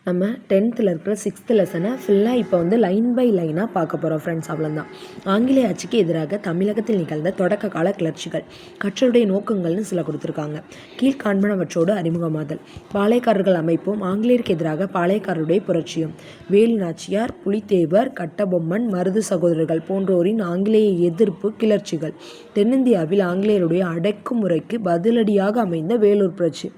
நம்ம 10th இருக்கிற 6th லெசனை ஃபுல்லாக இப்போ லைன் பை லைனாக பார்க்க போகிறோம் ஃப்ரெண்ட்ஸ். அவ்வளோதான். ஆங்கிலேய ஆட்சிக்கு எதிராக தமிழகத்தில் நிகழ்ந்த தொடக்க கால கிளர்ச்சிகள், கற்றலுடைய நோக்கங்கள்னு சில கொடுத்துருக்காங்க. கீழ்காண்பனவற்றோடு அறிமுகமாதல், பாளையக்காரர்கள் அமைப்பும் ஆங்கிலேயருக்கு எதிராக பாளையக்காரருடைய புரட்சியும், வேலு நாச்சியார், புலித்தேவர், கட்டபொம்மன், மருது சகோதரர்கள் போன்றோரின் ஆங்கிலேய எதிர்ப்பு கிளர்ச்சிகள், தென்னிந்தியாவில் ஆங்கிலேயருடைய அடக்குமுறைக்கு பதிலடியாக அமைந்த வேலூர் புரட்சி,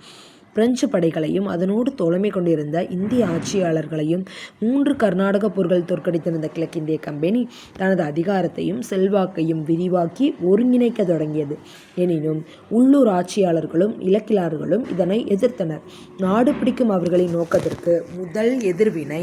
பிரெஞ்சு படைகளையும் அதனோடு தோழமை கொண்டிருந்த இந்திய ஆட்சியாளர்களையும் 3 கர்நாடக போர்கள் தோற்கடித்திருந்த கிழக்கிந்திய கம்பெனி தனது அதிகாரத்தையும் செல்வாக்கையும் விரிவாக்கி ஒருங்கிணைக்க தொடங்கியது. எனினும் உள்ளூர் ஆட்சியாளர்களும் இலக்கிழார்களும் இதனை எதிர்த்தனர். நாடு பிடிக்கும் அவர்களின் நோக்கத்திற்கு முதல் எதிர்வினை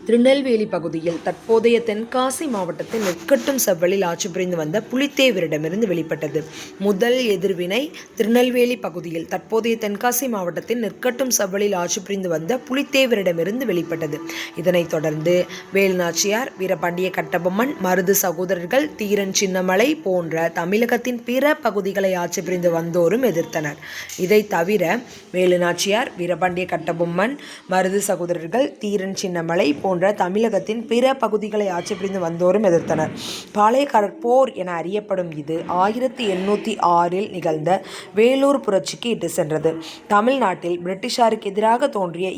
திருநெல்வேலி பகுதியில் தற்போதைய தென்காசி மாவட்டத்தில் நெற்கட்டும் செவ்வலில் ஆட்சி புரிந்து வந்த புலித்தேவரிடமிருந்து வெளிப்பட்டது. முதல் எதிர்வினை திருநெல்வேலி பகுதியில் தற்போதைய தென்காசி மாவட்டத்தில் நெற்கட்டும் செவ்வலில் ஆட்சி புரிந்து வந்த புலித்தேவரிடமிருந்து வெளிப்பட்டது. இதனைத் தொடர்ந்து வேலு நாச்சியார், வீரபாண்டிய கட்டபொம்மன், மருது சகோதரர்கள், தீரன் சின்னமலை போன்ற தமிழகத்தின் பிற பகுதிகளை ஆட்சி புரிந்து வந்தோரும் எதிர்த்தனர். இதை தவிர வேலு நாச்சியார், வீரபாண்டிய கட்டபொம்மன், மருது சகோதரர்கள், தீரன் சின்னமலை போன்ற தமிழகத்தின் பிற பகுதிகளை ஆட்சி புரிந்து வந்தோரும் எதிர்த்தனர். பாளையக்காரர் போர் என அறியப்படும் இது 1806 நிகழ்ந்த வேலூர் புரட்சிக்கு இட்டு சென்றது. தமிழ்நாட்டில் பிரிட்டிஷாருக்கு எதிராக தோன்றிய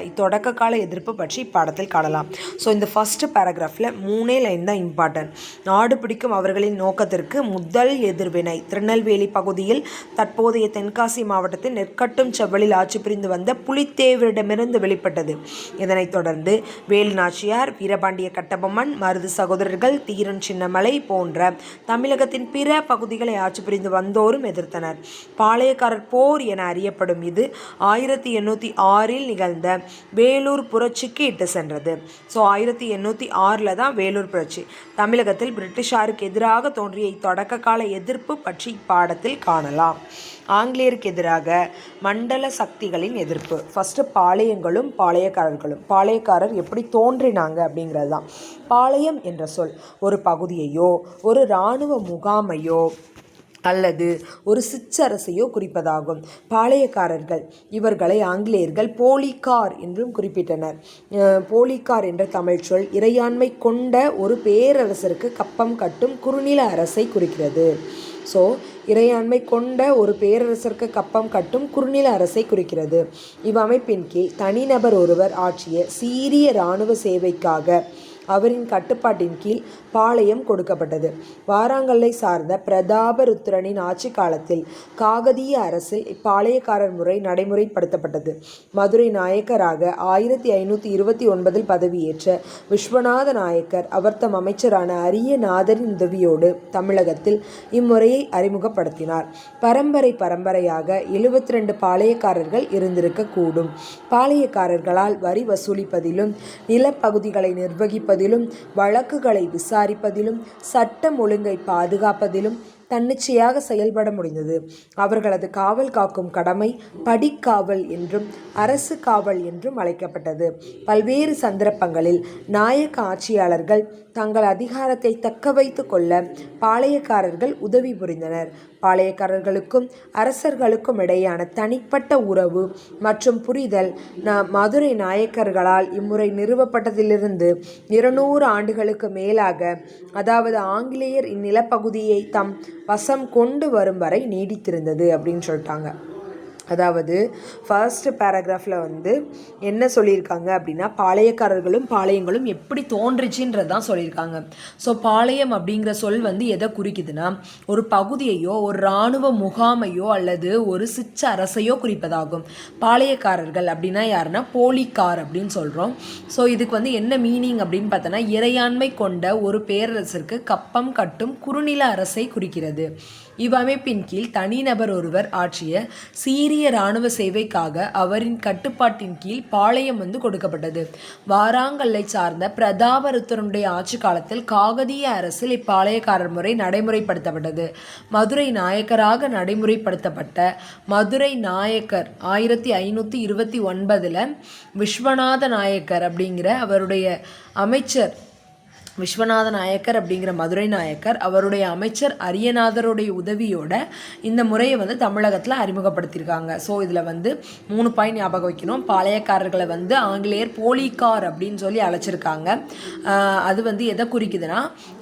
இத்தொடக்க கால எதிர்ப்பு பற்றி இப்பாடத்தில் காணலாம். ஸோ இந்த ஃபர்ஸ்ட் பேராகிராஃபில் 3 லைன் தான் இம்பார்ட்டன்ட். நாடு பிடிக்கும் அவர்களின் நோக்கத்திற்கு முதல் எதிர்வினை திருநெல்வேலி பகுதியில் தற்போதைய தென்காசி மாவட்டத்தில் நெற்கட்டும் செவ்வலில் ஆட்சி புரிந்து வந்த புலித்தேவரிடமிருந்து வெளிப்பட்டது. இதனைத் தொடர்ந்து வேலு நாச்சியார், வீரபாண்டிய கட்டபொம்மன், மருது சகோதரர்கள், தீரன் சின்னமலை போன்ற தமிழகத்தின் பிற பகுதிகளை ஆட்சி புரிந்து வந்தோரும் எதிர்த்தனர். பாளையக்காரர் போர் என அறியப்படும் இது 1806 நிகழ்ந்த வேலூர் புரட்சிக்கு இட்டு சென்றது. ஸோ 1806 தான் வேலூர் புரட்சி. தமிழகத்தில் பிரிட்டிஷாருக்கு எதிராக தோன்றிய இத்தொடக்க கால எதிர்ப்பு பற்றி இப்பாடத்தில் காணலாம். ஆங்கிலேயருக்கு எதிராக மண்டல சக்திகளின் எதிர்ப்பு. ஃபஸ்ட்டு பாளையங்களும் பாளையக்காரர்களும். பாளையக்காரர் எப்படி தோன்றினாங்க அப்படிங்கிறது தான். பாளையம் என்ற சொல் ஒரு பகுதியையோ ஒரு இராணுவ முகாமையோ அல்லது ஒரு சிற்றரசையோ குறிப்பதாகும். பாளையக்காரர்கள் இவர்களை ஆங்கிலேயர்கள் போலிக்கார் என்றும் குறிப்பிட்டனர். போலிக்கார் என்ற தமிழ் சொல் இறையாண்மை கொண்ட ஒரு பேரரசருக்கு கப்பம் கட்டும் குறுநில அரசை குறிக்கிறது. ஸோ இறையாண்மை கொண்ட ஒரு பேரரசருக்கு கப்பம் கட்டும் குறுநில அரசை குறிக்கிறது. இவ்வமைப்பின் கீழ் தனிநபர் ஒருவர் ஆற்றிய சீரிய இராணுவ சேவைக்காக அவரின் கட்டுப்பாட்டின் கீழ் பாளையம் கொடுக்கப்பட்டது. வாராங்கல்லை சார்ந்த பிரதாபருத்ரனின் ஆட்சி காலத்தில் காகதீய அரசில் இப்பாளையக்காரர் முறை நடைமுறைப்படுத்தப்பட்டது. மதுரை நாயக்கராக 1529 பதவியேற்ற விஸ்வநாத நாயக்கர் அவர்தம் அமைச்சரான அரியநாதரின் உதவியோடு தமிழகத்தில் இம்முறையை அறிமுகப்படுத்தினார். பரம்பரையாக 72 பாளையக்காரர்கள் இருந்திருக்கக்கூடும். பாளையக்காரர்களால் வரி வசூலிப்பதிலும் நிலப்பகுதிகளை நிர்வகிப்பதிலும் வழக்குகளை விசாரிப்பதிலும் சட்டம் ஒழுங்கை பாதுகாப்பதிலும் தன்னிச்சையாக செயல்பட முடிந்தது. அவர்களது காவல் காக்கும் கடமை படிக்காவல் என்றும் அரசு காவல் என்றும் அழைக்கப்பட்டது. பல்வேறு சந்தர்ப்பங்களில் நாயக்க ஆட்சியாளர்கள் தங்கள் அதிகாரத்தை தக்க வைத்து கொள்ள பாளையக்காரர்கள் உதவி புரிந்தனர். பாளையக்காரர்களுக்கும் அரசர்களுக்கும் இடையான தனிப்பட்ட உறவு மற்றும் புரிதல் மதுரை நாயக்கர்களால் இம்முறை நிறுவப்பட்டதிலிருந்து 200 ஆண்டுகளுக்கு மேலாக, அதாவது ஆங்கிலேயர் இந்நிலப்பகுதியை தம் வசம் கொண்டு வரும் வரை நீடித்திருந்தது அப்படின்னு சொல்லிட்டாங்க. அதாவது ஃபர்ஸ்ட் பேராகிராஃபில் என்ன சொல்லியிருக்காங்க அப்படின்னா, பாளையக்காரர்களும் பாளையங்களும் எப்படி தோன்றுச்சுன்றது தான் சொல்லியிருக்காங்க. ஸோ பாளையம் அப்படிங்கிற சொல் எதை குறிக்குதுன்னா, ஒரு பகுதியையோ ஒரு இராணுவ முகாமையோ அல்லது ஒரு சிற்ற அரசையோ குறிப்பதாகும். பாளையக்காரர்கள் அப்படின்னா யாருன்னா போலிக்கார் அப்படின்னு சொல்கிறோம். ஸோ இதுக்கு என்ன மீனிங் அப்படின்னு பார்த்தோன்னா, இறையாண்மை கொண்ட ஒரு பேரரசருக்கு கப்பம் கட்டும் குறுநில அரசை குறிக்கிறது. இவ்வமைப்பின் கீழ் தனிநபர் ஒருவர் ஆற்றிய சீரிய இராணுவ சேவைக்காக அவரின் கட்டுப்பாட்டின் கீழ் பாளையம் கொடுக்கப்பட்டது. வாராங்கல்லை சார்ந்த பிரதாபருத்தனுடைய ஆட்சி காலத்தில் காகதீய அரசில் இப்பாளையக்காரர் முறை நடைமுறைப்படுத்தப்பட்டது. மதுரை நாயக்கராக நடைமுறைப்படுத்தப்பட்ட மதுரை நாயக்கர் 1529 விஸ்வநாத நாயக்கர் அப்படிங்கிற அவருடைய அமைச்சர் விஸ்வநாத நாயக்கர் அப்படிங்கிற மதுரை நாயக்கர் அவருடைய அமைச்சர் அரியநாதருடைய உதவியோட இந்த முறையை வந்து தமிழகத்தில் அறிமுகப்படுத்தியிருக்காங்க. ஸோ இதில் வந்து 3 பாயிண்ட் ஞாபகம் வைக்கணும். பாளையக்காரர்களை வந்து ஆங்கிலேயர் போலிக்கார் அப்படின்னு சொல்லி அழைச்சிருக்காங்க. அது வந்து எதை குறிக்குதுன்னா,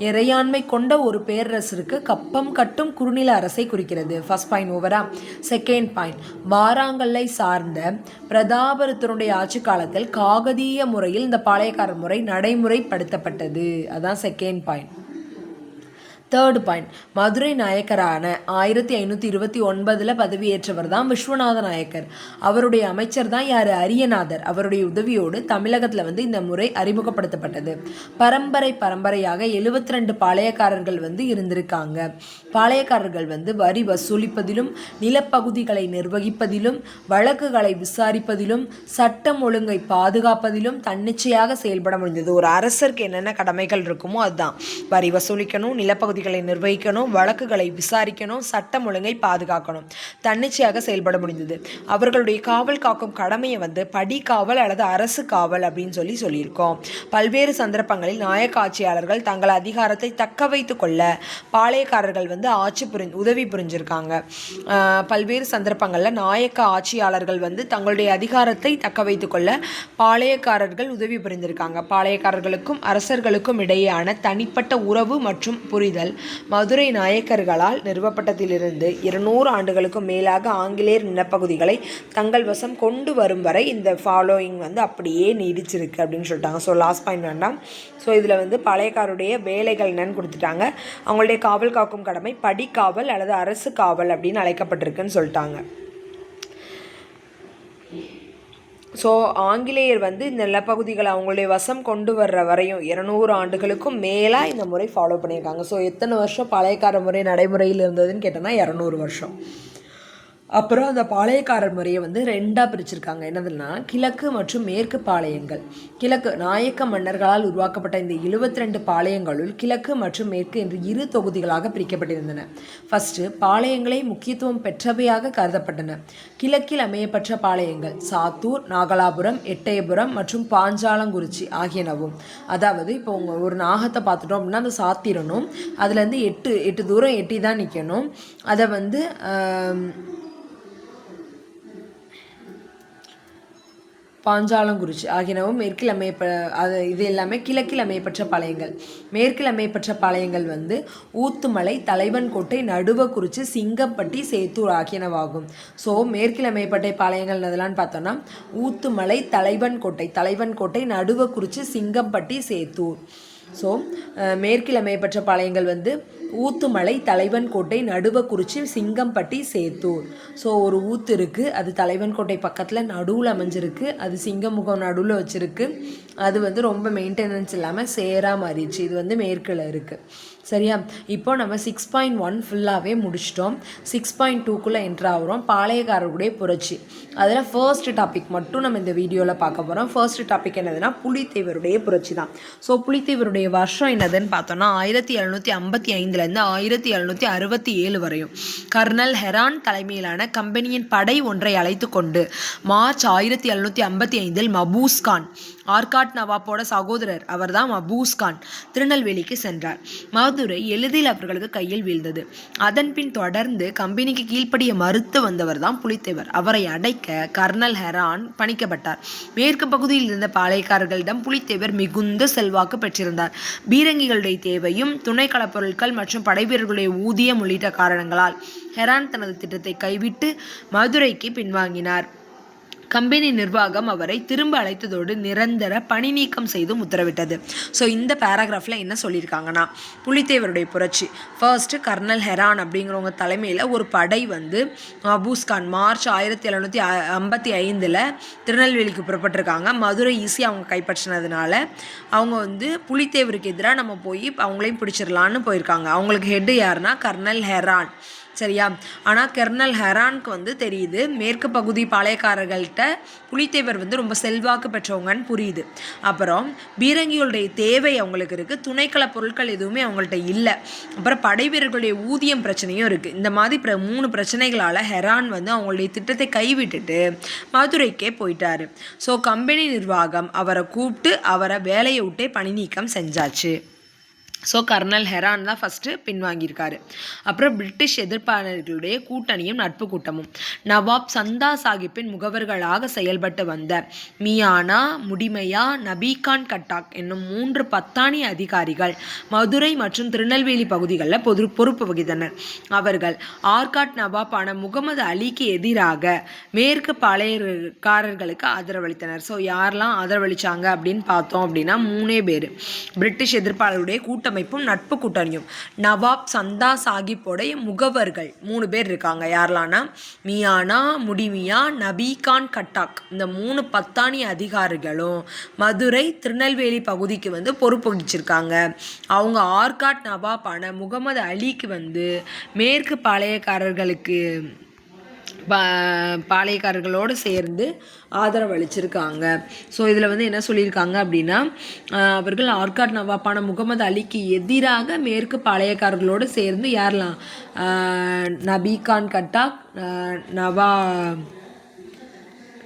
இறையாண்மை கொண்ட ஒரு பேரரசருக்கு கப்பம் கட்டும் குறுநில அரசை குறிக்கிறது. ஃபர்ஸ்ட் பாயிண்ட் ஓவரா. செகண்ட் பாயிண்ட், வாராங்கல்லை சார்ந்த பிரதாபருத்தனுடைய ஆட்சி காலத்தில் காகதீய முறையில் இந்த பாளையக்காரர் முறை நடைமுறைப்படுத்தப்பட்டது. அதான் second point. Third point, Madurai நாயக்கரான 1529 பதவியேற்றவர் தான் விஸ்வநாத நாயக்கர். அவருடைய அமைச்சர் தான் யார்? அரியநாதர். அவருடைய உதவியோடு தமிழகத்தில் வந்து இந்த முறை அறிமுகப்படுத்தப்பட்டது. பரம்பரையாக 72 பாளையக்காரர்கள் வந்து இருந்திருக்காங்க. பாளையக்காரர்கள் வந்து வரி வசூலிப்பதிலும் நிலப்பகுதிகளை நிர்வகிப்பதிலும் வழக்குகளை விசாரிப்பதிலும் சட்டம் ஒழுங்கை பாதுகாப்பதிலும் தன்னிச்சையாக செயல்பட முடிந்தது. ஒரு அரசருக்கு என்னென்ன கடமைகள் இருக்குமோ அதுதான். வரி வசூலிக்கணும், நிலப்பகுதிகளை நிர்வகிக்கணும், வழக்குகளை விசாரிக்கணும், சட்டம் ஒழுங்கை பாதுகாக்கணும், தன்னிச்சையாக செயல்பட முடிந்தது. அவர்களுடைய காவல் காக்கும் கடமையை வந்து படிக்காவல் அல்லது அரசு காவல் அப்படின்னு சொல்லியிருக்கோம். பல்வேறு சந்தர்ப்பங்களில் நாயக்க ஆட்சியாளர்கள் தங்கள் அதிகாரத்தை தக்க வைத்து கொள்ள பாளையக்காரர்கள் வந்து உதவி புரிஞ்சிருக்காங்க. பல்வேறு சந்தர்ப்பங்களில் நாயக்க ஆட்சியாளர்கள் வந்து தங்களுடைய அதிகாரத்தை தக்க வைத்து கொள்ள பாளையக்காரர்கள் உதவி புரிந்திருக்காங்க. பாளையக்காரர்களுக்கும் அரசர்களுக்கும் இடையேயான தனிப்பட்ட உறவு மற்றும் புரிதல் மதுரை நாயக்கர்களால் நிறுவப்பட்டதிலிருந்து 200 ஆண்டுகளுக்கும் மேலாக ஆங்கிலேயர் நிலப்பகுதிகளை தங்கள் வசம் கொண்டு வரும் வரை இந்த ஃபாலோயிங் வந்து அப்படியே நீடிச்சிருக்கு அப்படின்னு சொல்லிட்டாங்க. ஸோ லாஸ்ட் பாயிண்ட் வேண்டாம். ஸோ இதில் வந்து பாளையக்காருடைய வேலைகள் என்னன்னு கொடுத்துட்டாங்க. அவங்களுடைய காவல் காக்கும் கடமை படிக்காவல் அல்லது அரசு காவல் அப்படின்னு அழைக்கப்பட்டிருக்குன்னு சொல்லிட்டாங்க. ஸோ ஆங்கிலேயர் வந்து இந்த நிலப்பகுதிகளை அவங்களுடைய வசம் கொண்டு வர்ற வரையும் 200 ஆண்டுகளுக்கும் மேலாக இந்த முறை ஃபாலோ பண்ணியிருக்காங்க. ஸோ எத்தனை வருஷம் பாளையக்கார முறை நடைமுறையில் இருந்ததுன்னு கேட்டோன்னா 200 வருஷம். அப்புறம் அந்த பாளையக்காரர் முறையை வந்து 2ஆக பிரிச்சிருக்காங்க. என்னதுன்னா, கிழக்கு மற்றும் மேற்கு பாளையங்கள். கிழக்கு நாயக்க மன்னர்களால் உருவாக்கப்பட்ட இந்த 72 பாளையங்களுள் கிழக்கு மற்றும் மேற்கு என்று 2 தொகுதிகளாக பிரிக்கப்பட்டிருந்தன. ஃபர்ஸ்ட், பாளையங்களே முக்கியத்துவம் பெற்றவையாக கருதப்பட்டன. கிழக்கில் அமையப்பட்ட பாளையங்கள் சாத்தூர், நாகலாபுரம், எட்டயபுரம் மற்றும் பாஞ்சாலங்குறிச்சி ஆகியனவும். அதாவது இப்போ ஒரு நாகத்தை பார்த்துட்டோம் அப்படின்னா அதை சாத்திரணும், அதுலேருந்து 8 தூரம் எட்டி தான் நிற்கணும். அதை வந்து பாஞ்சாலங்குறிச்சி ஆகியனவும் மேற்கில் இது எல்லாமே கிழக்கில் அமையப்பட்ட பாளையங்கள். மேற்கில் அமையப்பட்ட பாளையங்கள் வந்து ஊத்துமலை, தலைவன்கோட்டை, நடுவக்குறிச்சி, சிங்கப்பட்டி, சேத்தூர் ஆகியனவாகும். ஸோ மேற்கில் அமையப்பட்ட பாளையங்கள் எதெல்லாம் பார்த்தோன்னா ஊத்துமலை, தலைவன்கோட்டை, நடுவக்குறிச்சி, சிங்கப்பட்டி, சேத்தூர். ஸோ மேற்கில் அமையப்பட்ட பாளையங்கள் வந்து ஊத்துமலை, தலைவன்கோட்டை, நடுவக்குறிச்சி, சிங்கம்பட்டி, சேத்தூர். ஸோ ஒரு ஊத்து இருக்குது, அது தலைவன்கோட்டை பக்கத்தில் நடுவில் அமைஞ்சிருக்கு, அது சிங்கமுகம் நடுவில் வச்சுருக்கு. அது வந்து ரொம்ப மெயின்டெனன்ஸ் இல்லாமல் சேராக மாறிடுச்சு. இது வந்து மேற்கில் இருக்குது. சரியா? இப்போ நம்ம 6.1 ஃபுல்லாகவே முடிச்சிட்டோம். 6.2க்குள்ளே என்ட்ரு ஆகிறோம். பாளையக்காரர்களுடைய புரட்சி. அதில் ஃபர்ஸ்ட் டாபிக் மட்டும் நம்ம இந்த வீடியோவில் பார்க்க போகிறோம். ஃபர்ஸ்ட் டாபிக் என்னதுன்னா புலித்தேவருடைய புரட்சி தான். ஸோ புலித்தேவருடைய வருஷம் என்னதுன்னு பார்த்தோன்னா 1755 1767 வரையும் கர்னல் ஹெரான் தலைமையிலான கம்பெனியின் படை ஒன்றை அழைத்து கொண்டு மார்ச் 1755 மபூஸ் கான், ஆர்காட் நவாப்போட சகோதரர் அவர் தான் மபூஸ் கான், திருநெல்வேலிக்கு சென்றார். மதுரை எளிதில் அவர்களுக்கு கையில் வீழ்ந்தது. அதன் பின் தொடர்ந்து கம்பெனிக்கு கீழ்ப்படிய மறுத்து வந்தவர் தான் புலித்தேவர். அவரை அடைக்க கர்னல் ஹெரான் பணிக்கப்பட்டார். மேற்கு பகுதியில் இருந்த பாளையக்காரர்களிடம் புலித்தேவர் மிகுந்த செல்வாக்கு பெற்றிருந்தார். பீரங்கிகளுடைய தேவையும் துணை களப்பொருட்கள் மற்றும் படைவீரர்களுடைய ஊதியம் உள்ளிட்ட காரணங்களால் ஹெரான் தனது திட்டத்தை கைவிட்டு மதுரைக்கு பின்வாங்கினார். கம்பெனி நிர்வாகம் அவரை திரும்ப அழைத்ததோடு நிரந்தர பணி நீக்கம் செய்தும் உத்தரவிட்டது. ஸோ இந்த பேராகிராஃபில் என்ன சொல்லியிருக்காங்கன்னா, புலித்தேவருடைய புரட்சி ஃபர்ஸ்ட்டு கர்னல் ஹெரான் அப்படிங்கிறவங்க தலைமையில் ஒரு படை வந்து மபூஸ் கான் மார்ச் 1755 திருநெல்வேலிக்கு புறப்பட்டிருக்காங்க. மதுரை ஈஸியாக அவங்க கைப்பற்றினதுனால அவங்க வந்து புலித்தேவருக்கு எதிராக நம்ம போய் அவங்களையும் பிடிச்சிடலான்னு போயிருக்காங்க. அவங்களுக்கு ஹெட்டு யாருன்னா கர்னல் ஹெரான். சரியா? ஆனால் கர்னல் ஹெரானுக்கு வந்து தெரியுது மேற்கு பகுதி பாளையக்காரர்கள்ட்ட புலித்தேவர் வந்து ரொம்ப செல்வாக்கு பெற்றவங்கன்னு புரியுது. அப்புறம் பீரங்கிகளுடைய தேவை அவங்களுக்கு இருக்குது, துணைக்கள பொருட்கள் எதுவுமே அவங்கள்ட்ட இல்லை. அப்புறம் படை வீரர்களுடைய ஊதியம் பிரச்சனையும் இருக்குது. இந்த மாதிரி 3 பிரச்சனைகளால் ஹெரான் வந்து அவங்களுடைய திட்டத்தை கைவிட்டுட்டு மதுரைக்கே போயிட்டாரு. ஸோ கம்பெனி நிர்வாகம் அவரை கூப்பிட்டு அவரை வேலையை விட்டே பணி நீக்கம் செஞ்சாச்சு. ஸோ கர்னல் ஹெரான் தான் ஃபஸ்ட்டு பின்வாங்கியிருக்காரு. அப்புறம் பிரிட்டிஷ் எதிர்ப்பாளர்களுடைய கூட்டணியும் நட்பு கூட்டமும். நவாப் சந்தா சாஹிப்பின் முகவர்களாக செயல்பட்டு வந்த மியானா, முடிமையா, நபிகான் கட்டாக் என்னும் 3 பத்தானி அதிகாரிகள் மதுரை மற்றும் திருநெல்வேலி பகுதிகளில் பொறுப்பு வகித்தனர். அவர்கள் ஆர்காட் நவாப்பான முகமது அலிக்கு எதிராக மேற்கு பாளையக்காரர்களுக்கு ஆதரவளித்தனர். ஸோ யாரெல்லாம் ஆதரவளித்தாங்க அப்படின்னு பார்த்தோம் அப்படின்னா 3 பேர். பிரிட்டிஷ் எதிர்ப்பாளருடைய கூட்டமைப்பும் நட்பு கூட்டணியும். நவாப் சந்தா சாஹிப்போடைய முகவர்கள் 3 பேர் இருக்காங்க. யாரெல்லாம்னா மியானா, முடிமியா, நபிகான் கட்டாக் இந்த 3 பத்தானி அதிகாரிகளும் மதுரை திருநெல்வேலி பகுதிக்கு பொறுப்பு வகிச்சிருக்காங்க. அவங்க ஆர்காட் நவாப்பான முகமது அலிக்கு மேற்கு பாளையக்காரர்களோடு சேர்ந்து ஆதரவு அளிச்சிருக்காங்க. ஸோ இதில் என்ன சொல்லியிருக்காங்க அப்படின்னா, அவர்கள் ஆர்காட் நவாப்பான முகமது அலிக்கு எதிராக மேற்கு பாளையக்காரர்களோடு சேர்ந்து யாரெல்லாம் நபிகான் கட்டாக்,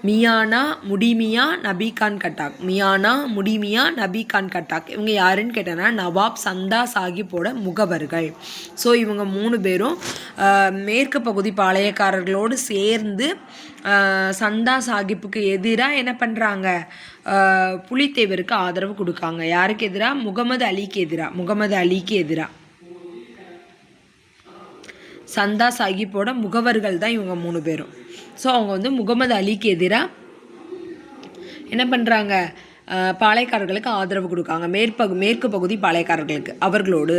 மியானா, முடிமியா, நபிகான் கட்டாக். மியானா, முடிமியா, நபிகான் கட்டாக் இவங்க யாருன்னு கேட்டேன்னா நவாப் சந்தா சாஹிப்போட முகவர்கள். ஸோ இவங்க 3 பேரும் மேற்கு பகுதி பாளையக்காரர்களோடு சேர்ந்து சந்தா சாஹிப்புக்கு எதிராக என்ன பண்ணுறாங்க, புலித்தேவருக்கு ஆதரவு கொடுக்காங்க. யாருக்கு எதிராக? முகமது அலிக்கு எதிராக சந்தா சாஹிப்போட முகவர்கள் தான் இவங்க 3 பேரும். ஸோ அவங்க முகமது அலிக்கு எதிராக என்ன பண்ணுறாங்க, பாளையக்காரர்களுக்கு ஆதரவு கொடுக்காங்க. மேற்கு பகுதி பாளையக்காரர்களுக்கு. அவர்களோடு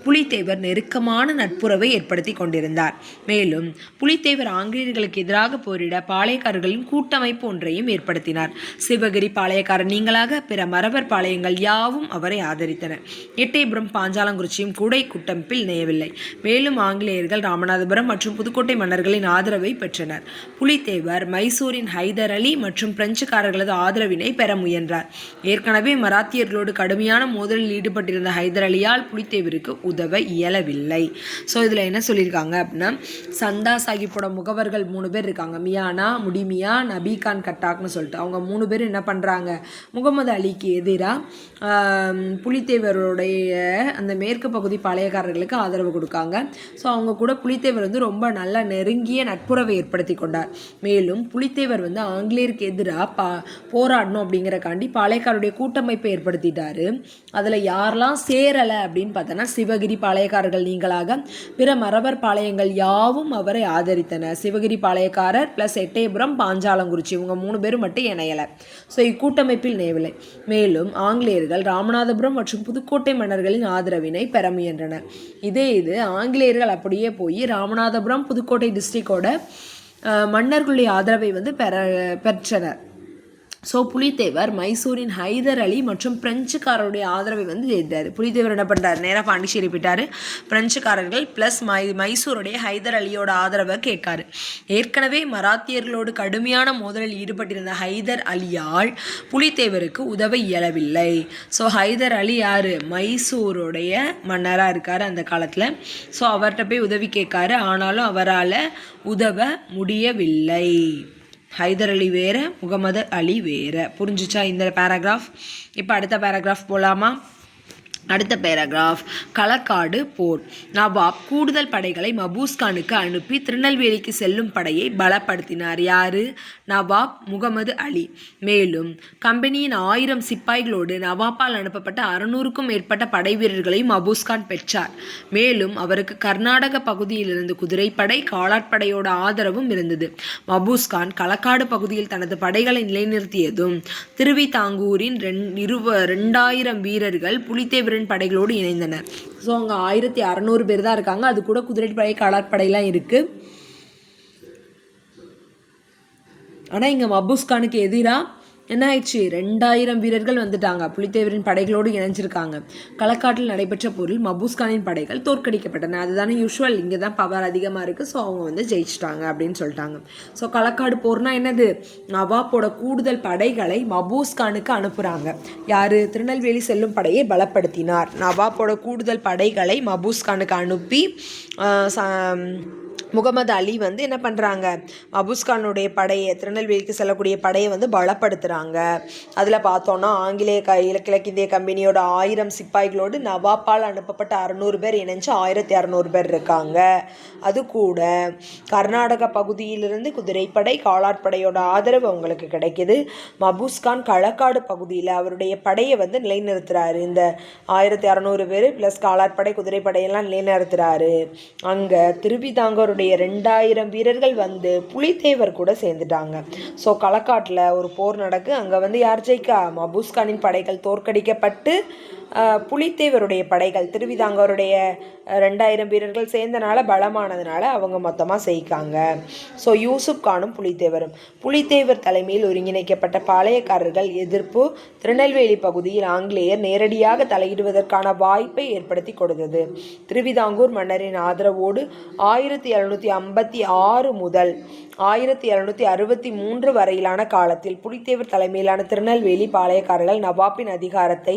புலித்தேவர் நெருக்கமான நட்புறவை ஏற்படுத்தி கொண்டிருந்தார். மேலும் புலித்தேவர் ஆங்கிலேயர்களுக்கு எதிராக போரிட பாளையக்காரர்களின் கூட்டமைப்பு ஒன்றையும் ஏற்படுத்தினார். சிவகிரி பாளையக்காரர் நீங்களாக பிற மறவர் பாளையங்கள் யாவும் அவரை ஆதரித்தனர். எட்டயபுரம், பாஞ்சாலங்குறிச்சியும் கூட இக்கூட்டமைப்பில் இணையவில்லை. மேலும் ஆங்கிலேயர்கள் ராமநாதபுரம் மற்றும் புதுக்கோட்டை மன்னர்களின் ஆதரவை பெற்றனர். புலித்தேவர் மைசூரின் ஹைதர் அலி மற்றும் பிரெஞ்சுக்காரர்களது ஆதரவினை பெற முயன்றார். ஏற்கனவே மராத்தியர்களோடு கடுமையான மோதலில் ஈடுபட்டிருந்த ஹைதர் அலியால் புலித்தேவருக்கு உதவ இயலவில்லை. ஸோ இதில் என்ன சொல்லியிருக்காங்க அப்படின்னா, சந்தா சாஹிப்போட முகவர்கள் 3 பேர் இருக்காங்க. மியானா, முடிமியா, நபிகான் கட்டாக்னு சொல்லிட்டு அவங்க 3 பேர் என்ன பண்ணுறாங்க, முகமது அலிக்கு எதிராக புலித்தேவருடைய அந்த மேற்கு பகுதி பாளையக்காரர்களுக்கு ஆதரவு கொடுக்காங்க. ஸோ அவங்க கூட புலித்தேவர் ரொம்ப நல்ல நெருங்கிய நட்புறவை ஏற்படுத்தி கொண்டார். மேலும் புலித்தேவர் ஆங்கிலேயருக்கு எதிராக போராடணும் அப்படிங்கிறக்காண்டி பாளையக்காரருடைய கூட்டமைப்பை ஏற்படுத்திட்டாரு. அதில் யாரெல்லாம் சேரலை அப்படின்னு பார்த்தோன்னா, சிவகிரி பாளையக்காரர்கள் நீங்களாக பிற மறவர் பாளையங்கள் யாவும் அவரை ஆதரித்தனர். சிவகிரி பாளையக்காரர் ப்ளஸ் எட்டயபுரம், பாஞ்சாலங்குறிச்சி இவங்க 3 பேரும் மட்டும் இணையலை. ஸோ இக்கூட்டமைப்பில் இணையவில்லை. மேலும் ஆங்கிலேயர்கள் ராமநாதபுரம் மற்றும் புதுக்கோட்டை மன்னர்களின் ஆதரவினை பெற முயன்றனர். இது ஆங்கிலேயர்கள் அப்படியே போய் ராமநாதபுரம், புதுக்கோட்டை டிஸ்ட்ரிக்டோட மன்னர்களுடைய ஆதரவை பெற்றனர். ஸோ புலித்தேவர் மைசூரின் ஹைதர் அலி மற்றும் பிரெஞ்சுக்காரருடைய ஆதரவை ஜெயித்தார். புலித்தேவர் என்ன பண்ணுறாரு, நேராக பாண்டிச்சேரி போயிட்டார். பிரெஞ்சுக்காரர்கள் ப்ளஸ் மைசூருடைய ஹைதர் அலியோட ஆதரவை கேட்காரு. ஏற்கனவே மராத்தியர்களோடு கடுமையான மோதலில் ஈடுபட்டிருந்த ஹைதர் அலியால் புலித்தேவருக்கு உதவ இயலவில்லை. ஸோ ஹைதர் அலி யார், மைசூருடைய மன்னராக இருக்கார் அந்த காலத்தில். ஸோ அவர்கிட்ட போய் உதவி கேட்காரு. ஆனாலும் அவரால் உதவ முடியவில்லை. ஹைதர் அலி வேறு, முகமது அலி வேறு. புரிஞ்சிச்சா இந்த பேராகிராஃப்? இப்போ அடுத்த பேராகிராஃப் போகலாமா? அடுத்த பேராகிராஃப், களக்காடு போர். நவாப் கூடுதல் படைகளை மபூஸ்கானுக்கு அனுப்பி திருநெல்வேலிக்கு செல்லும் படையை பலப்படுத்தினார். யாரு? நவாப் முகமது அலி. மேலும் கம்பெனியின் 1000 சிப்பாய்களோடு நவாப்பால் அனுப்பப்பட்ட 600க்கும் மேற்பட்ட படை வீரர்களையும் மபூஸ்கான் பெற்றார். மேலும் அவருக்கு கர்நாடக பகுதியிலிருந்து குதிரைப்படை, காலாட்படையோட ஆதரவும் இருந்தது. மபூஸ்கான் களக்காடு பகுதியில் தனது படைகளை நிலைநிறுத்தியதும் திருவிதாங்கூரின் 2000 வீரர்கள் புலித்தேவரின் படைகளோடு இணைந்தனர். ஸோ அங்கே 1600 பேர் தான் இருக்காங்க. அது கூட குதிரைப்படை, காலாட்படையெல்லாம் இருக்குது. ஆனால் இங்கே மபூஸ்கானுக்கு எதிராக என்ன ஆயிடுச்சு, 2000 வீரர்கள் வந்துட்டாங்க. புலித்தேவரின் படைகளோடு இணைஞ்சிருக்காங்க. களக்காட்டில் நடைபெற்ற போரில் மபூஸ்கானின் படைகள் தோற்கடிக்கப்பட்டன. அதுதானே யூஸ்வல், இங்கே தான் பவர் அதிகமாக இருக்குது. ஸோ அவங்க ஜெயிச்சிட்டாங்க அப்படின்னு சொல்லிட்டாங்க. ஸோ களக்காடு போர்னா என்னது, நவாப்போட கூடுதல் படைகளை மபூஸ்கானுக்கு அனுப்புகிறாங்க. யார்? திருநெல்வேலி செல்லும் படையை பலப்படுத்தினார். நவாப்போட கூடுதல் படைகளை மபூஸ்கானுக்கு அனுப்பி முகமது அலி வந்து என்ன பண்ணுறாங்க, மபூஸ்கானுடைய படையை, திருநெல்வேலிக்கு செல்லக்கூடிய படையை வந்து பலப்படுத்துகிறாங்க. அதில் பார்த்தோன்னா ஆங்கிலேய கிழக்கிந்திய கம்பெனியோட 1000 சிப்பாய்களோடு நவாப்பால் அனுப்பப்பட்ட 600 பேர் இணைஞ்சு 1600 பேர் இருக்காங்க. அது கூட கர்நாடக பகுதியிலிருந்து குதிரைப்படை, காலாட்படையோட ஆதரவு அவங்களுக்கு கிடைக்கிது. மபூஸ்கான் களக்காடு பகுதியில் அவருடைய படையை வந்து நிலைநிறுத்துறாரு. இந்த 1600 பேர் ப்ளஸ் காலாட்படை, குதிரைப்படையெல்லாம் நிலைநிறுத்துறாரு. அங்கே திருவிதாங்கூர் 2000 வீரர்கள் வந்து புலித்தேவர் கூட சேர்ந்துட்டாங்க. ஸோ களக்காட்டில் ஒரு போர் நடக்கு. அங்கே வந்து யார் ஜெயிக்கா, மபூஸ்கானின் படைகள் தோற்கடிக்கப்பட்டு புலித்தேவருடைய படைகள், திருவிதாங்கூருடைய 2000 வீரர்கள் சேர்ந்தனால, பலமானதுனால அவங்க மொத்தமாக செய்க்காங்க. ஸோ யூசுப் கானும் புலித்தேவர் தலைமையில் ஒருங்கிணைக்கப்பட்ட பாளையக்காரர்கள் எதிர்ப்பு திருநெல்வேலி பகுதியில் ஆங்கிலேயர் நேரடியாக தலையிடுவதற்கான வாய்ப்பை ஏற்படுத்தி கொடுத்தது. திருவிதாங்கூர் மன்னரின் ஆதரவோடு 1756 முதல் 1763 வரையிலான காலத்தில் புலித்தேவர் தலைமையிலான திருநெல்வேலி பாளையக்காரர்கள் நவாப்பின் அதிகாரத்தை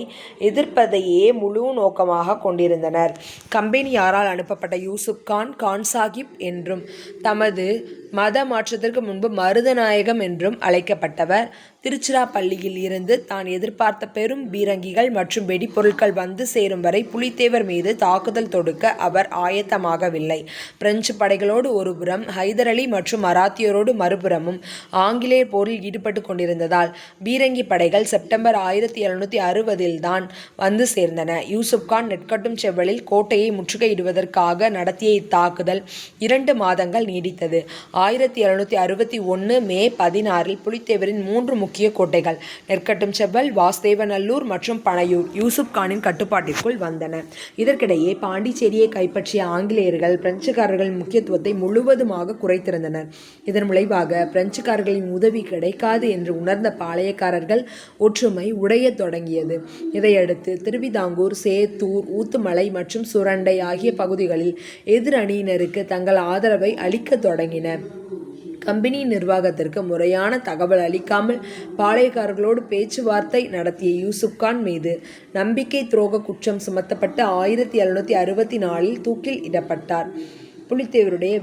எதிர்ப்பதையே முழு நோக்கமாக கொண்டிருந்தனர். கம்பெனியாரால் அனுப்பப்பட்ட யூசுப் கான், கான் சாஹிப் என்றும் தமது மத மாற்றத்திற்கு முன்பு மருதநாயகம் என்றும் அழைக்கப்பட்டவர். திருச்சிராப்பள்ளியில் இருந்து தான் எதிர்பார்த்த பெரும் பீரங்கிகள் மற்றும் வெடிப்பொருட்கள் வந்து சேரும் வரை புலித்தேவர் மீது தாக்குதல் தொடுக்க அவர் ஆயத்தமாகவில்லை. பிரெஞ்சு படைகளோடு ஒருபுறம், ஹைதர் அலி மற்றும் மராத்தியரோடு மறுபுறமும் ஆங்கிலேயர் போரில் ஈடுபட்டு கொண்டிருந்ததால் பீரங்கி படைகள் செப்டம்பர் 1760 தான் வந்து சேர்ந்தன. யூசுப் கான் நெற்கட்டும் செவ்வலில் கோட்டையை முற்றுகையிடுவதற்காக நடத்திய இத்தாக்குதல் 2 மாதங்கள் நீடித்தது. 1761 மே 16 புலித்தேவரின் 3 முக்கிய கோட்டைகள் நெற்கட்டும் செவ்வல், வாஸ்தேவநல்லூர் மற்றும் பனையூர் யூசுப் கானின் கட்டுப்பாட்டிற்குள் வந்தன. இதற்கிடையே பாண்டிச்சேரியை கைப்பற்றிய ஆங்கிலேயர்கள் பிரெஞ்சுக்காரர்களின் முக்கியத்துவத்தை முழுவதுமாக குறைத்திருந்தனர். இதன் விளைவாக பிரெஞ்சுக்காரர்களின் உதவி கிடைக்காது என்று உணர்ந்த பாளையக்காரர்கள் ஒற்றுமை உடையத் தொடங்கியது. இதையடுத்து திருவிதாங்கூர், சேத்தூர், ஊத்துமலை மற்றும் சுரண்டை ஆகிய பகுதிகளில் எதிர் அணியினருக்கு தங்கள் ஆதரவை அளிக்க தொடங்கினர். கம்பெனி நிர்வாகத்திற்கு முறையான தகவல் அளிக்காமல் பாளையக்காரர்களோடு பேச்சுவார்த்தை நடத்திய யூசுப் கான் மீது நம்பிக்கை துரோக குற்றம் சுமத்தப்பட்டு 1764 தூக்கில் இடப்பட்டார். புலித்தேவருடைய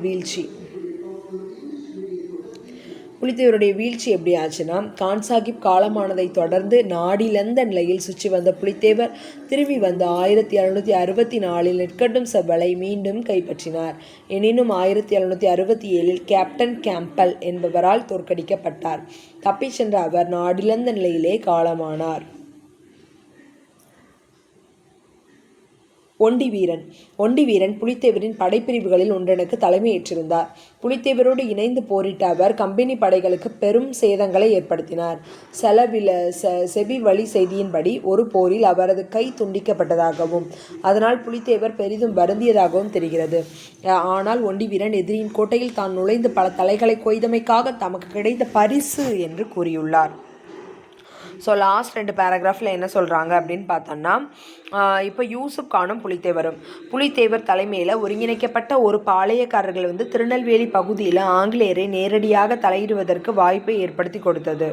வீழ்ச்சி எப்படி ஆச்சுன்னா, கான் சாஹிப் காலமானதை தொடர்ந்து நாடிழந்த நிலையில் சுற்றி வந்த புலித்தேவர் திரும்பி வந்து 1764 நெற்கட்டும் செவ்வலை மீண்டும் கைப்பற்றினார். எனினும் 1767 கேப்டன் கேம்பல் என்பவரால் தோற்கடிக்கப்பட்டார். தப்பிச் சென்ற அவர் நாடிழந்த நிலையிலே காலமானார். ஒண்டிவீரன் புலித்தேவரின் படைப்பிரிவுகளில் ஒன்றனுக்கு தலைமையேற்றிருந்தார். புலித்தேவரோடு இணைந்து போரிட்ட அவர் கம்பெனி படைகளுக்கு பெரும் சேதங்களை ஏற்படுத்தினார். செபி வழி செய்தியின்படி ஒரு போரில் அவரது கை துண்டிக்கப்பட்டதாகவும் அதனால் புலித்தேவர் பெரிதும் வருந்தியதாகவும் தெரிகிறது. ஆனால் ஒண்டிவீரன் எதிரியின் கோட்டையில் தான் நுழைந்து பல தலைகளை கொய்தமைக்காக தமக்கு கிடைத்த பரிசு என்று கூறியுள்ளார். ஸோ லாஸ்ட் 2 பேராகிராஃபில் என்ன சொல்கிறாங்க அப்படின்னு பார்த்தோன்னா, இப்போ யூசுப் கானும் புலித்தேவர் தலைமையில் ஒருங்கிணைக்கப்பட்ட ஒரு பாளையக்காரர்கள் வந்து திருநெல்வேலி பகுதியில் ஆங்கிலேயரை நேரடியாக தலையிடுவதற்கு வாய்ப்பை ஏற்படுத்தி கொடுத்தது.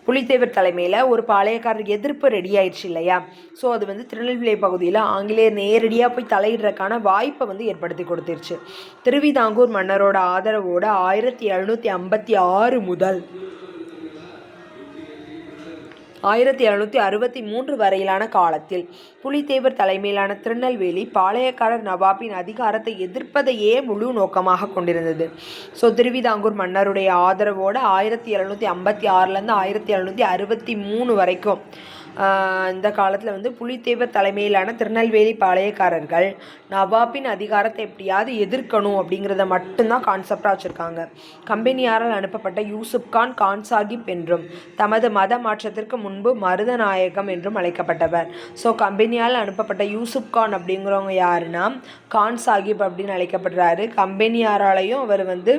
புலித்தேவர் தலைமையில் ஒரு பாளையக்காரர் எதிர்ப்பு ரெடி ஆயிடுச்சு இல்லையா. ஸோ அது வந்து திருநெல்வேலி பகுதியில் ஆங்கிலேயர் நேரடியாக போய் தலையிடுறதுக்கான வாய்ப்பை வந்து ஏற்படுத்தி கொடுத்துருச்சு. திருவிதாங்கூர் மன்னரோட ஆதரவோடு 1756 முதல் 1763 வரையிலான காலத்தில் புலித்தேவர் தலைமையிலான திருநெல்வேலி பாளையக்காரர் நவாபின் அதிகாரத்தை எதிர்ப்பதையே முழு நோக்கமாக கொண்டிருந்தது. ஸோ திருவிதாங்கூர் மன்னருடைய ஆதரவோடு 1756 1763 வரைக்கும் இந்த காலத்தில் வந்து புலித்தேவர் தலைமையிலான திருநெல்வேலி பாளையக்காரர்கள் நவாபின் அதிகாரத்தை எப்படியாவது எதிர்க்கணும் அப்படிங்கிறத மட்டும்தான் கான்செப்டாக வச்சுருக்காங்க. கம்பெனியாரால் அனுப்பப்பட்ட யூசுப் கான், கான் சாஹிப் என்றும் தமது மத மாற்றத்திற்கு முன்பு மருதநாயகம் என்றும் அழைக்கப்பட்டவர். ஸோ கம்பெனியால் அனுப்பப்பட்ட யூசுப் கான் அப்படிங்கிறவங்க யாருன்னா கான் சாஹிப் அப்படின்னு அழைக்கப்படுறாரு. கம்பெனியாராலையும் அவர் வந்து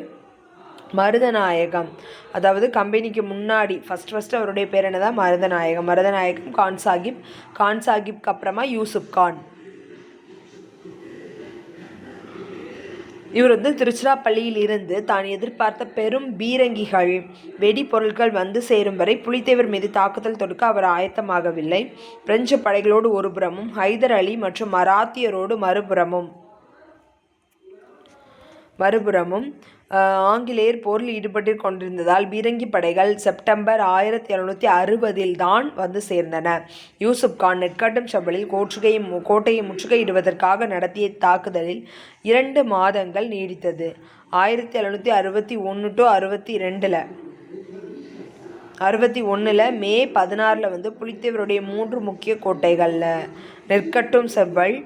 மருதநாயகம், அதாவது கம்பெனிக்கு முன்னாடி ஃபஸ்ட்டு அவருடைய பேர் என்னதான் மருதநாயகம் கான் சாஹிப்க்கு அப்புறமா யூசுப் கான். இவர் வந்து திருச்சிராப்பள்ளியில் இருந்து தான் எதிர்பார்த்த பெரும் பீரங்கிகள், வெடிப்பொருட்கள் வந்து சேரும் வரை புலித்தேவர் மீது தாக்குதல் தொடுக்க அவர் ஆயத்தமாகவில்லை. பிரெஞ்சு படைகளோடு ஒருபுறமும், ஹைதர் அலி மற்றும் மராத்தியரோடு மறுபுறமும் மறுபுறமும் ஆங்கிலேயர் போரில் ஈடுபட்டு கொண்டிருந்ததால் பீரங்கி படைகள் செப்டம்பர் 1760 தான் வந்து சேர்ந்தன. யூசுப் கான் நெற்காட்டும் செவ்வலில் கோட்டையை முற்றுகையிடுவதற்காக நடத்திய தாக்குதலில் 2 மாதங்கள் நீடித்தது. 1761 to 61 மே 16 வந்து புலித்தேவருடைய 3 முக்கிய கோட்டைகளில் நெற்கட்டும் செவ்வல்,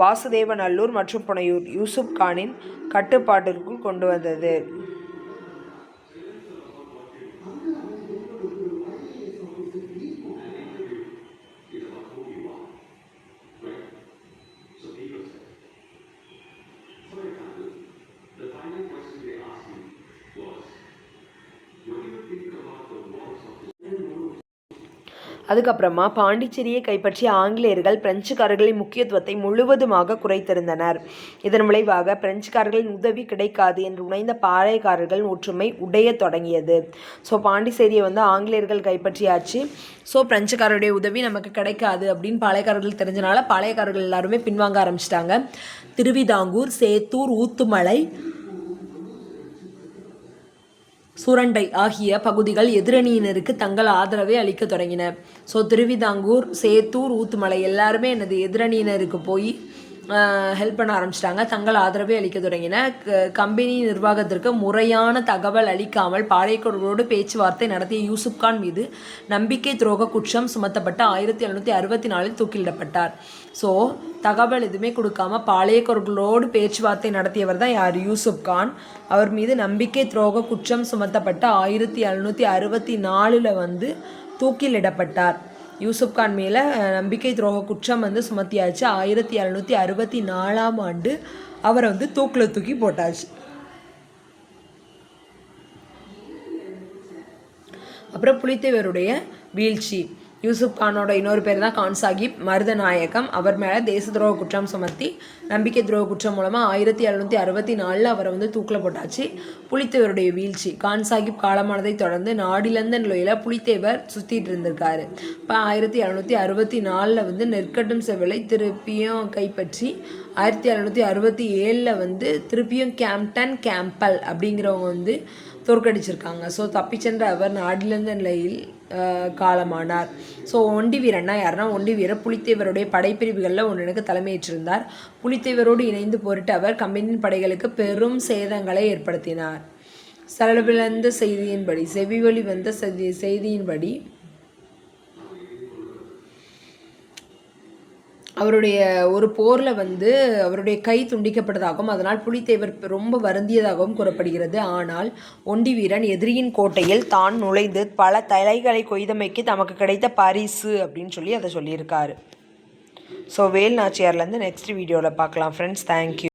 வாசுதேவநல்லூர் மற்றும் புனையூர் யூசுப் கானின் கட்டுப்பாட்டிற்குள் கொண்டு வந்தது. அதுக்கப்புறமா பாண்டிச்சேரியை கைப்பற்றிய ஆங்கிலேயர்கள் பிரெஞ்சுக்காரர்களின் முக்கியத்துவத்தை முழுவதுமாக குறைத்திருந்தனர். இதன் விளைவாக பிரெஞ்சுக்காரர்களின் உதவி கிடைக்காது என்று உணர்ந்த பாளையக்காரர்கள் ஒற்றுமை உடைய தொடங்கியது. ஸோ பாண்டிச்சேரியை வந்து ஆங்கிலேயர்கள் கைப்பற்றியாச்சு. ஸோ பிரெஞ்சுக்காரருடைய உதவி நமக்கு கிடைக்காது அப்படின்னு பாளையக்காரர்கள் தெரிஞ்சனால பாளையக்காரர்கள் எல்லாருமே பின்வாங்க ஆரம்பிச்சிட்டாங்க. திருவிதாங்கூர், சேத்தூர், ஊத்துமலை, சுரண்டை ஆகிய பகுதிகள் எதிரணியினருக்கு தங்கள் ஆதரவை அளிக்க தொடங்கின. ஸோ திருவிதாங்கூர், சேத்தூர், ஊத்துமலை எல்லாருமே எதிரணியினருக்கு போய் ஹெல்ப் பண்ண ஆரம்பிச்சிட்டாங்க, தங்கள் ஆதரவை அளிக்க தொடங்கின. கம்பெனி நிர்வாகத்திற்கு முறையான தகவல் அளிக்காமல் பாளையக்காரர்களோடு பேச்சுவார்த்தை நடத்திய யூசுப் கான் மீது நம்பிக்கை துரோக குற்றம் சுமத்தப்பட்ட 1764 தூக்கிலிடப்பட்டார். ஸோ தகவல் எதுவுமே கொடுக்காம பாளையக்காரர்களோடு பேச்சுவார்த்தை நடத்தியவர் தான் யார்? யூசுப் கான். அவர் மீது நம்பிக்கை துரோக குற்றம் சுமத்தப்பட்ட 1764 வந்து தூக்கிலிடப்பட்டார். யூசுப் கான் மேலே நம்பிக்கை துரோக குற்றம் வந்து சுமத்தியாச்சு. 1764 அவரை வந்து தூக்கில் தூக்கி போட்டாச்சு. அப்புறம் புலித்தேவருடைய வீழ்ச்சி. யூசுப் கானோட இன்னொரு பேர் தான் கான் சாஹிப் மருதநாயகம். அவர் மேலே தேச துரோக குற்றம் சுமத்தி நம்பிக்கை துரோக குற்றம் மூலமாக 1764 அவரை வந்து தூக்கில் போட்டாச்சு. புலித்தேவருடைய வீழ்ச்சி. கான் சாஹிப் காலமானதை தொடர்ந்து நாடிழந்த நிலையில் புலித்தேவர் சுற்றிட்டு இருந்திருக்காரு. இப்போ 1764 வந்து நெற்கட்டும் செவ்வலை திருப்பியும் கைப்பற்றி 1767 வந்து திருப்பியும் கேம்பல் அப்படிங்கிறவங்க வந்து தோற்கடிச்சிருக்காங்க. ஸோ தப்பிச்சென்ற அவர் நாடிழந்த நிலையில் காலமானார். ஸோ ஒண்டி வீரன்னா யாருன்னா, ஒண்டி வீரர் புலித்தேவருடைய படைப்பிரிவுகளில் ஒன்றுக்கு தலைமையேற்றிருந்தார். புலித்தேவரோடு இணைந்து போரிட்டு அவர் கம்பெனியின் படைகளுக்கு பெரும் சேதங்களை ஏற்படுத்தினார். செலவிழந்த செய்தியின்படி, செவிவழி வந்த செய்தியின்படி அவருடைய ஒரு போரில் வந்து அவருடைய கை துண்டிக்கப்பட்டதாகவும் அதனால் புலித்தேவர் ரொம்ப வருந்தியதாகவும் கூறப்படுகிறது. ஆனால் ஒண்டி வீரன் எதிரியின் கோட்டையில் தான் நுழைந்து பல தலைகளை கொய்தமைக்கு தமக்கு கிடைத்த பரிசு அப்படின்னு சொல்லி அதை சொல்லியிருக்காரு. ஸோ வேல் நாச்சியார்லேருந்து நெக்ஸ்ட் வீடியோவில் பார்க்கலாம் ஃப்ரெண்ட்ஸ். தேங்க்யூ.